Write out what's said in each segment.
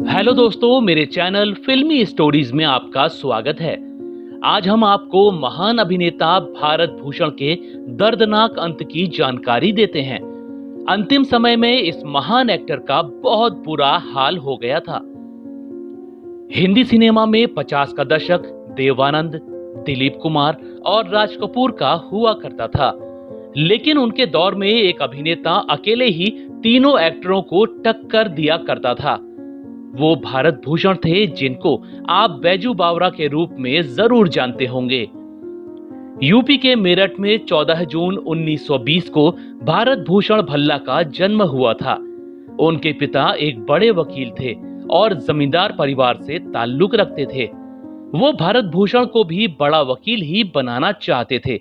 Hello दोस्तों, मेरे channel फिल्मी स्टोरीज में आपका स्वागत है। आज हम आपको महान अभिनेता भारत भूषण के दर्दनाक अंत की जानकारी देते हैं। अंतिम समय में इस महान एक्टर का बहुत बुरा हाल हो गया था। हिंदी सिनेमा में 50 का दशक देवानंद, दिलीप कुमार और राज कपूर का हुआ करता था, लेकिन उनके दौर में एक अभिनेता अकेले ही तीनों एक्टरों को टक्कर दिया करता था। वो भारत भूषण थे, जिनको आप बैजू बावरा के रूप में जरूर जानते होंगे। यूपी के मेरठ में 14 जून 1920 को भारत भूषण भल्ला का जन्म हुआ था। उनके पिता एक बड़े वकील थे और जमींदार परिवार से ताल्लुक रखते थे। वो भारत भूषण को भी बड़ा वकील ही बनाना चाहते थे।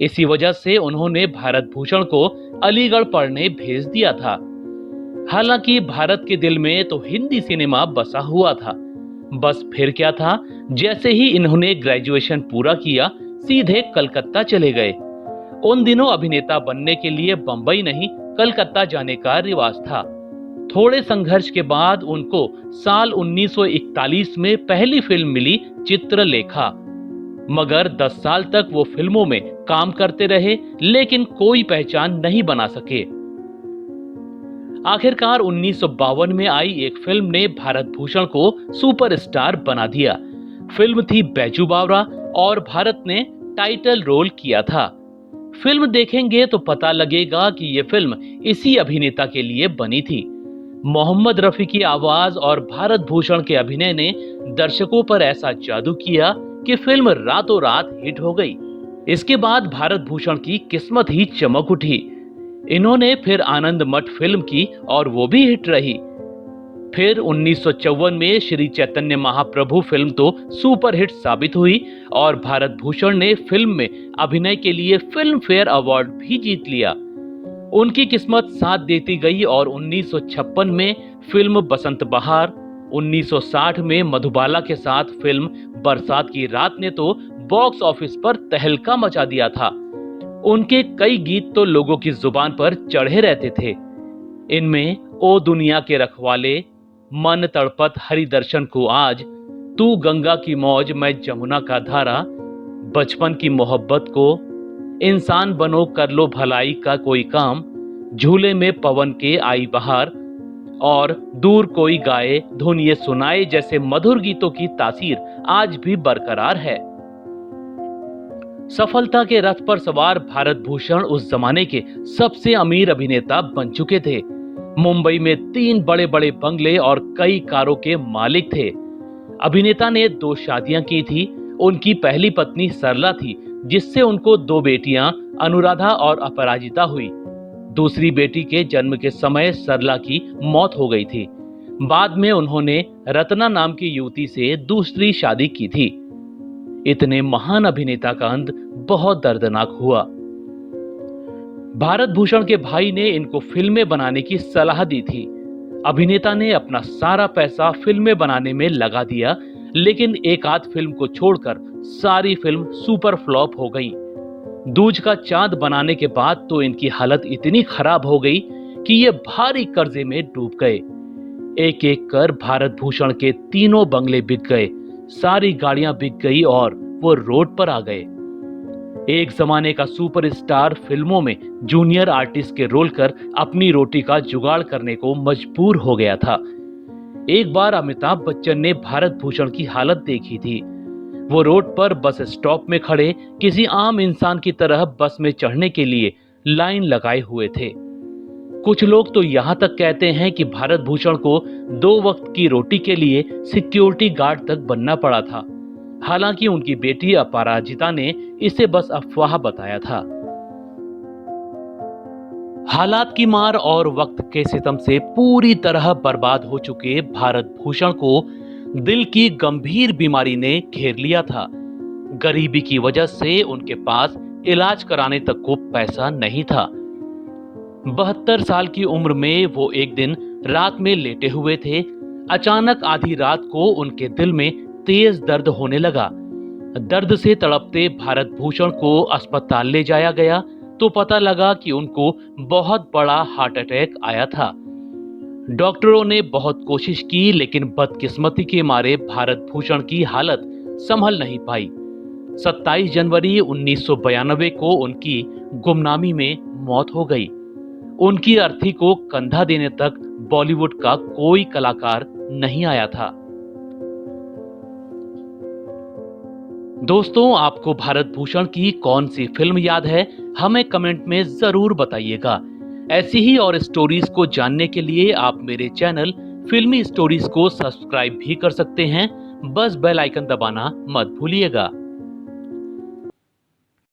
इसी वजह से उन्होंने भारत भूषण को अलीगढ़ पढ़ने भेज दिया था। हालांकि भारत के दिल में तो हिंदी सिनेमा बसा हुआ था। बस फिर क्या था, जैसे ही इन्होंने ग्रेजुएशन पूरा किया, सीधे कलकत्ता चले गए। उन दिनों अभिनेता बनने के लिए बंबई नहीं, कलकत्ता जाने का रिवाज था। थोड़े संघर्ष के बाद उनको साल 1941 में पहली फिल्म मिली, चित्रलेखा। मगर 10 साल तक वो फिल्मों में काम करते रहे, लेकिन कोई पहचान नहीं बना सके। आखिरकार 1952 में आई एक फिल्म ने भारत भूषण को सुपरस्टार बना दिया। फिल्म थी बैजू बावरा और भारत ने टाइटल रोल किया था। फिल्म देखेंगे तो पता लगेगा कि यह फिल्म इसी अभिनेता के लिए बनी थी। मोहम्मद रफी की आवाज और भारत भूषण के अभिनय ने दर्शकों पर ऐसा जादू किया कि फिल्म रातों रात हिट हो गई। इसके बाद भारत भूषण की किस्मत ही चमक उठी। इन्होंने फिर आनंद मठ फिल्म की और वो भी हिट रही। फिर 1954 में श्री चैतन्य महाप्रभु फिल्म तो सुपर हिट साबित हुई और भारत भूषण ने फिल्म में अभिनय के लिए फिल्म फेयर अवार्ड भी जीत लिया। उनकी किस्मत साथ देती गई और 1956 में फिल्म बसंत बहार, 1960 में मधुबाला के साथ फिल्म बरसात की रात ने तो बॉक्स ऑफिस पर तहलका मचा दिया था। उनके कई गीत तो लोगों की जुबान पर चढ़े रहते थे। इनमें ओ दुनिया के रखवाले, मन तड़पत हरि दर्शन को आज, तू गंगा की मौज मैं जमुना का धारा, बचपन की मोहब्बत को, इंसान बनो कर लो भलाई का कोई काम, झूले में पवन के आई बहार और दूर कोई गाए धुन ये सुनाए जैसे मधुर गीतों की तासीर आज भी बरकरार है। सफलता के रथ पर सवार भारत भूषण उस जमाने के सबसे अमीर अभिनेता बन चुके थे। मुंबई में 3 बड़े बड़े बंगले और कई कारों के मालिक थे। अभिनेता ने 2 शादियां की थी। उनकी पहली पत्नी सरला थी, जिससे उनको 2 बेटियां अनुराधा और अपराजिता हुई। दूसरी बेटी के जन्म के समय सरला की मौत हो गई थी। बाद में उन्होंने रत्ना नाम की युवती से दूसरी शादी की थी। इतने महान अभिनेता का अंत बहुत दर्दनाक हुआ। भारत भूषण के भाई ने इनको फिल्में बनाने की सलाह दी थी। अभिनेता ने अपना सारा पैसा फिल्में बनाने में लगा दिया, लेकिन एक आध फिल्म को छोड़कर सारी फिल्म सुपर फ्लॉप हो गई। दूज का चांद बनाने के बाद तो इनकी हालत इतनी खराब हो गई कि ये भारी कर्जे में डूब गए। एक एक कर भारत भूषण के तीनों बंगले बिक गए, सारी गाड़ियां बिक गई और वो रोड पर आ गए। एक जमाने का सुपरस्टार फिल्मों में जूनियर आर्टिस्ट के रोल कर अपनी रोटी का जुगाड़ करने को मजबूर हो गया था। एक बार अमिताभ बच्चन ने भारत भूषण की हालत देखी थी। वो रोड पर बस स्टॉप में खड़े किसी आम इंसान की तरह बस में चढ़ने के लिए लाइन लगाए हुए थे। कुछ लोग तो यहाँ तक कहते हैं कि भारत भूषण को 2 वक्त की रोटी के लिए सिक्योरिटी गार्ड तक बनना पड़ा था। हालांकि उनकी बेटी अपराजिता ने इसे बस अफवाह बताया था। हालात की मार और वक्त के सितम से पूरी तरह बर्बाद हो चुके भारत भूषण को दिल की गंभीर बीमारी ने घेर लिया था। गरीबी की वजह से उनके पास इलाज कराने तक को पैसा नहीं था। 72 साल की उम्र में वो एक दिन रात में लेटे हुए थे। अचानक आधी रात को उनके दिल में तेज दर्द होने लगा। दर्द से तड़पते भारत भूषण को अस्पताल ले जाया गया तो पता लगा कि उनको बहुत बड़ा हार्ट अटैक आया था। डॉक्टरों ने बहुत कोशिश की, लेकिन बदकिस्मती के मारे भारत भूषण की हालत संभल नहीं पाई। 27 जनवरी 1992 को उनकी गुमनामी में मौत हो गई। उनकी अर्थी को कंधा देने तक बॉलीवुड का कोई कलाकार नहीं आया था। दोस्तों, आपको भारत भूषण की कौन सी फिल्म याद है? हमें कमेंट में जरूर बताइएगा। ऐसी ही और स्टोरीज को जानने के लिए आप मेरे चैनल फिल्मी स्टोरीज को सब्सक्राइब भी कर सकते हैं। बस बेल आइकन दबाना मत भूलिएगा।